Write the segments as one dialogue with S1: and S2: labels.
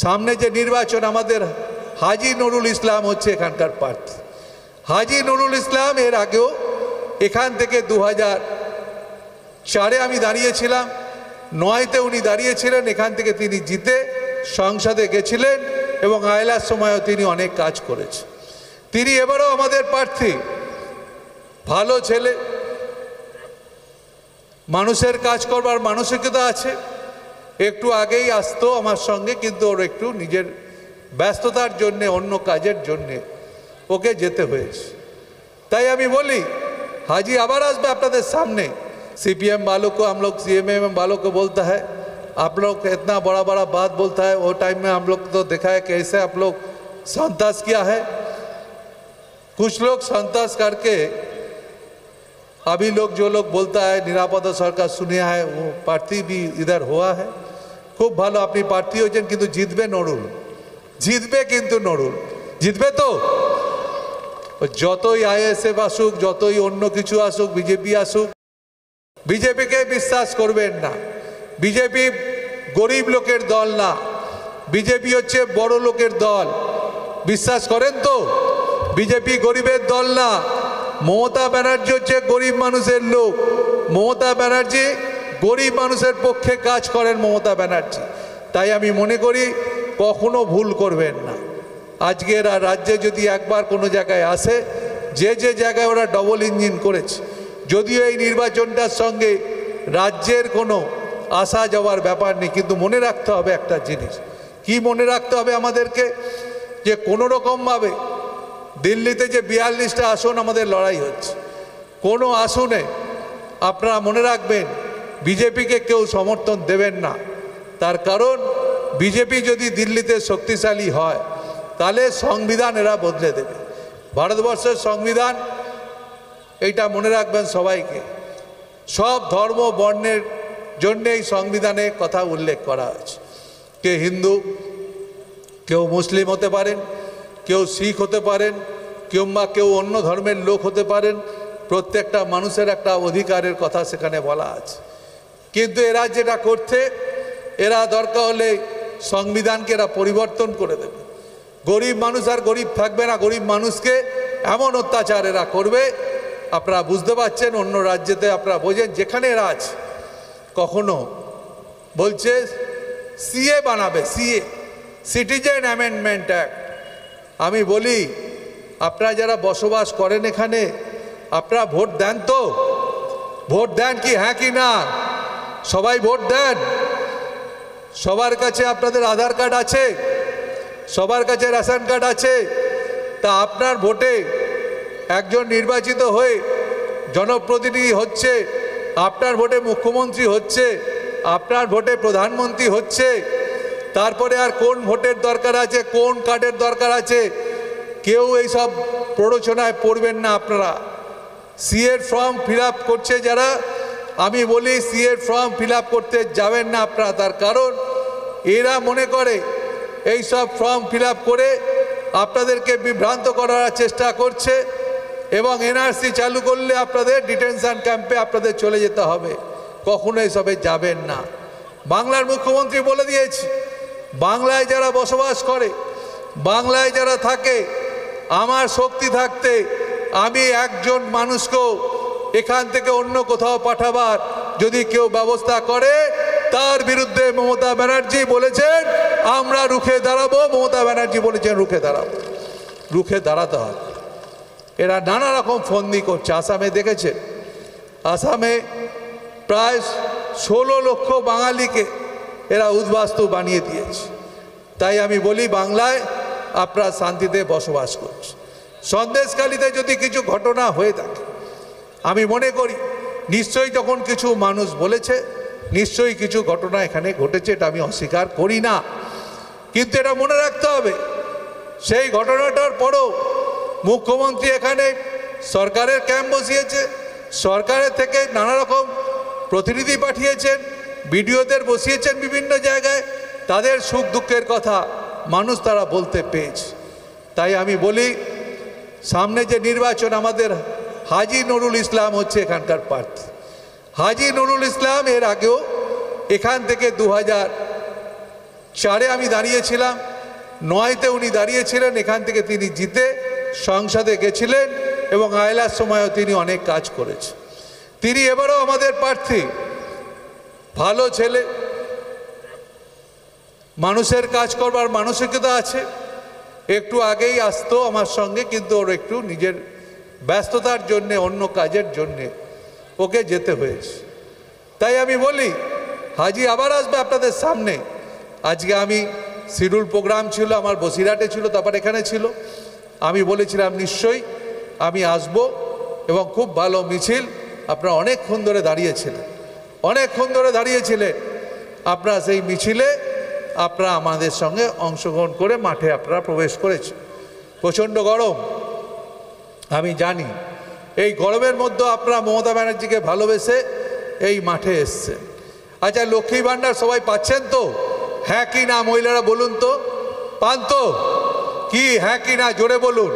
S1: সামনে যে নির্বাচন আমাদের হাজী নুরুল ইসলাম হচ্ছে এখানকার প্রার্থী। হাজী নুরুল ইসলাম এর আগেও এখান থেকে 2004-এ আমি দাঁড়িয়েছিলাম, 9-তে উনি দাঁড়িয়েছিলেন, এখান থেকে তিনি জিতে সংসদে গেছিলেন এবং আয়লার সময়ও তিনি অনেক কাজ করেছেন। তিনি এবারও আমাদের প্রার্থী, ভালো ছেলে, মানুষের কাজ করবার মানসিকতা আছে। একটু আগেই আসতো আমার সঙ্গে, কিন্তু ওর একটু নিজের ব্যস্ততার জন্যে, অন্য কাজের জন্যে ওকে যেতে হয়েছে। তাই আমি বলি हाजी आबार आसबे आपनादेर सामने। सीपीएम वालों को हम लोग सीएमएम वालों को बोलता है आप लोग इतना बड़ा बड़ा बात बोलता है। वो टाइम में हम लोग तो देखा है कैसे आप लोग संतास किया है। कुछ लोग संतास करके अभी लोग जो लोग बोलता है निरापद सरकार सुनिया है, वो प्रार्थी भी इधर हुआ है। खूब भालो अपनी प्रार्थी हो किन्तु जितबे नुरुल, जितबे किन्तु नुरुल जितबे तो যতই আইএসএফ আসুক, যতই অন্য কিছু আসুক, বিজেপি আসুক, বিজেপিকে বিশ্বাস করবেন না। বিজেপি গরিব লোকের দল না, বিজেপি হচ্ছে বড় লোকের দল। বিশ্বাস করেন তো? বিজেপি গরিবের দল না। মমতা ব্যানার্জি হচ্ছে গরিব মানুষের লোক। মমতা ব্যানার্জি গরিব মানুষের পক্ষে কাজ করেন মমতা ব্যানার্জি। তাই আমি মনে করি কখনো ভুল করবেন না। আজকের রাজ্যে যদি একবার কোনো জায়গায় আসে, যে যে জায়গায় ওরা ডবল ইঞ্জিন করেছে, যদিও এই নির্বাচনটার সঙ্গে রাজ্যের কোনো আসা যাওয়ার ব্যাপার নেই, কিন্তু মনে রাখতে হবে একটা জিনিস। কি মনে রাখতে হবে আমাদেরকে? যে কোনো রকমভাবে দিল্লিতে যে 42টা আসন আমাদের লড়াই হচ্ছে, কোনো আসনে আপনারা মনে রাখবেন বিজেপিকে কেউ সমর্থন দেবেন না। তার কারণ বিজেপি যদি দিল্লিতে শক্তিশালী হয় তাহলে সংবিধান এরা বদলে দেবে। ভারতবর্ষের সংবিধান, এইটা মনে রাখবেন সবাইকে, সব ধর্ম বর্ণের জন্য এই সংবিধানে কথা উল্লেখ করা হয়েছে। কেউ হিন্দু, কেউ মুসলিম হতে পারেন, কেউ শিখ হতে পারেন, কেউ অন্য ধর্মের লোক হতে পারেন। প্রত্যেকটা মানুষের একটা অধিকারের কথা সেখানে বলা আছে। কিন্তু এরা যেটা করছে, এরা দরকার হলে সংবিধানকে এরা পরিবর্তন করে দেবে। গরিব মানুষ আর গরিব থাকবে না, গরিব মানুষকে এমন অত্যাচার এরা করবে। আপনারা বুঝতে পারছেন, অন্য রাজ্যেতে আপনারা বোঝেন, যেখানে এরা আছে কখনো বলছে সিএ বানাবে, সিএ, সিটিজেন অ্যামেন্ডমেন্ট অ্যাক্ট। আমি বলি আপনারা যারা বসবাস করেন এখানে, আপনারা ভোট দেন তো? ভোট দেন কি? হ্যাঁ কি না? সবাই ভোট দেন? সবার কাছে আপনাদের আধার কার্ড আছে, সবার কাছে রেশন কার্ড আছে। তা আপনার ভোটে একজন নির্বাচিত হয়ে জনপ্রতিনিধি হচ্ছে, আপনার ভোটে মুখ্যমন্ত্রী হচ্ছে, আপনার ভোটে প্রধানমন্ত্রী হচ্ছে। তারপরে আর কোন ভোটের দরকার আছে, কোন কার্ডের দরকার আছে? কেউ এই সব প্ররোচনায় পড়বেন না আপনারা। সিএর ফর্ম ফিল আপ করছে যারা, আমি বলি সিএর ফর্ম ফিল আপ করতে যাবেন না আপনারা। তার কারণ এরা মনে করে এই সব ফর্ম ফিল আপ করে আপনাদেরকে বিভ্রান্ত করার চেষ্টা করছে এবং এনআরসি চালু করলে আপনাদের ডিটেনশন ক্যাম্পে আপনাদের চলে যেতে হবে। কখনো এসবে যাবেন না। বাংলার মুখ্যমন্ত্রী বলে দিয়েছে, বাংলায় যারা বসবাস করে, বাংলায় যারা থাকে, আমার শক্তি থাকতে আমি একজন মানুষকেও এখান থেকে অন্য কোথাও পাঠাবার যদি কেউ ব্যবস্থা করে, তার বিরুদ্ধে মমতা ব্যানার্জি বলেছেন আমরা রুখে দাঁড়াবো। মমতা ব্যানার্জি বলেছেন রুখে দাঁড়াবো, রুখে দাঁড়াতে হবে। এরা নানা রকম ফন্দি করছে। আসামে দেখেছে, আসামে প্রায় 16 লক্ষ বাঙালিকে এরা উদ্বাস্তু বানিয়ে দিয়েছে। তাই আমি বলি বাংলায় আপনারা শান্তিতে বসবাস করছে। সন্দেশখালিতে যদি কিছু ঘটনা হয়ে থাকে, আমি মনে করি নিশ্চয়ই তখন কিছু মানুষ বলেছে, নিশ্চয়ই কিছু ঘটনা এখানে ঘটেছে, এটা আমি অস্বীকার করি না। কিন্তু এটা মনে রাখতে হবে, সেই ঘটনাটার পরও মুখ্যমন্ত্রী এখানে সরকারের ক্যাম্প বসিয়েছে, সরকারের থেকে নানা রকম প্রতিনিধি পাঠিয়েছেন, বিডিওদের বসিয়েছেন বিভিন্ন জায়গায়, তাদের সুখ দুঃখের কথা মানুষ তারা বলতে পেয়েছে। তাই আমি বলি সামনে যে নির্বাচন আমাদের হাজী নুরুল ইসলাম হচ্ছে এখানকার প্রার্থী। হাজী নুরুল ইসলাম এর আগেও এখান থেকে 4-এ আমি দাঁড়িয়েছিলাম, 9-তে উনি দাঁড়িয়েছিলেন, এখান থেকে তিনি জিতে সংসদে গেছিলেন এবং আয়লার সময়ও তিনি অনেক কাজ করেছেন। তিনি এবারও আমাদের প্রার্থী, ভালো ছেলে, মানুষের কাজ করবার মানসিকতা আছে। একটু আগেই আসতো আমার সঙ্গে, কিন্তু ওর একটু নিজের ব্যস্ততার জন্যে, অন্য কাজের জন্যে ওকে যেতে হয়েছে। তাই আমি বলি হাজি আবার আসবে আপনাদের সামনে। আজকে আমি শিডিউল প্রোগ্রাম ছিল আমার, বসিরহাটে ছিল, তারপর এখানে ছিল। আমি বলেছিলাম নিশ্চয়ই আমি আসব এবং খুব ভালো মিছিল। আপনারা অনেকক্ষণ ধরে দাঁড়িয়েছিলেন, অনেকক্ষণ ধরে দাঁড়িয়েছিলেন। আপনারা সেই মিছিলে আপনারা আমাদের সঙ্গে অংশগ্রহণ করে মাঠে আপনারা প্রবেশ করেছেন। প্রচণ্ড গরম, আমি জানি। এই গরমের মধ্যে আপনারা মমতা ব্যানার্জিকে ভালোবেসে এই মাঠে এসছেন। আচ্ছা, লক্ষ্মী ভাণ্ডার সবাই পাচ্ছেন তো? হ্যাঁ কি না মহিলারা বলুন তো? পান তো? কি হ্যাঁ কি না জোরে বলুন।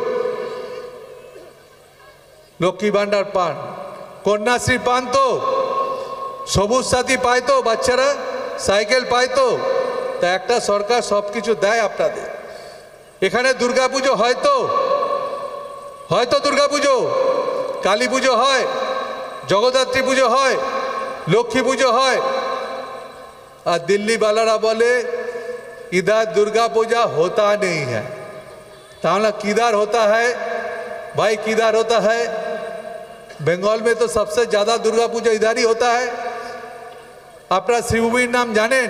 S1: লক্ষ্মী ভাণ্ডার পান, কন্যাশ্রী পান তো? সবুজ সাথী পায় তো? বাচ্চারা সাইকেল পায় তো? তা একটা সরকার সব কিছু দেয় আপনাদের। এখানে দুর্গাপুজো হয় তো? হয়তো দুর্গাপুজো, কালী পুজো হয়, জগদ্ধাত্রী পুজো হয়, লক্ষ্মী পুজো হয়। আর দিল্লিওয়ালারা বলে इधर दुर्गा पूजा होता नहीं है। ताला किधर होता है भाई, किधर होता है? बंगाल में तो सबसे ज़्यादा दुर्गा पूजा इधर ही होता है। আপনারা শ্রীভূমির নাম জানেন?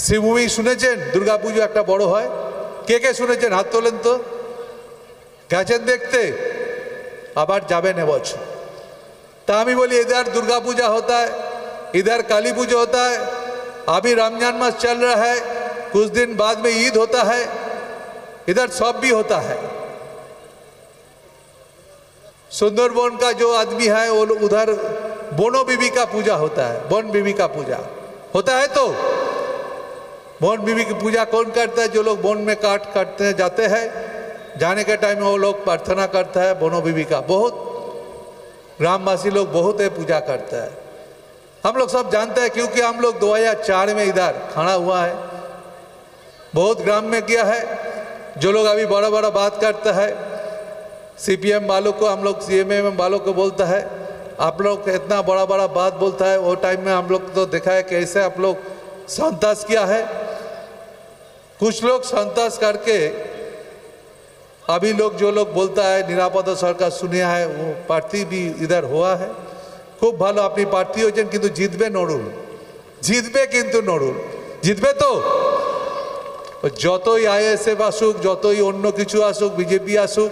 S1: শ্রীভূমি শুনেছেন? দুর্গা পুজো একটা বড় হয়। কে কে শুনেছেন হাত তোলেন তো। গেছেন দেখতে? আবার যাবেন এবছর। তা আমি বলি इधर दुर्गा पूजा होता है, इधर काली पूजा होता है, अभी रमजान मास चल रहा है, कुछ दिन बाद में ईद होता है, इधर सब भी होता है। सुंदरबन का जो आदमी है वो उधर बोनो बीबी का पूजा होता है, बोन बीबी का पूजा होता है। तो बोन बीबी की पूजा कौन करता है? जो लोग बोन में काट काटते जाते हैं, जाने के टाइम में वो लोग प्रार्थना करता है बोनो बीबी का। बहुत ग्रामवासी लोग बहुत है पूजा करता है। हम लोग सब जानते हैं क्योंकि हम लोग 2004 में इधर खड़ा हुआ है, बहुत ग्राम में किया है। जो लोग अभी बड़ा बड़ा बात करता है, सीपीएम वालों को हम लोग सीएमएम वालों को बोलता है आप लोग इतना बड़ा बड़ा बात बोलता है, वो टाइम में हम लोग तो देखा है कैसे आप लोग संतास किया है। कुछ लोग संतास करके अभी लोग जो लोग बोलता है निरापद सरकार सुनिया है, वो प्रार्थी भी इधर हुआ है। खूब ভালো আপনি প্রার্থী হয়েছেন, কিন্তু জিতবে নড়ুল, জিতবে কিন্তু নড়ুল, জিতবে তো। যতই আইএসএফ আসুক, যতই অন্য কিছু আসুক, বিজেপি আসুক,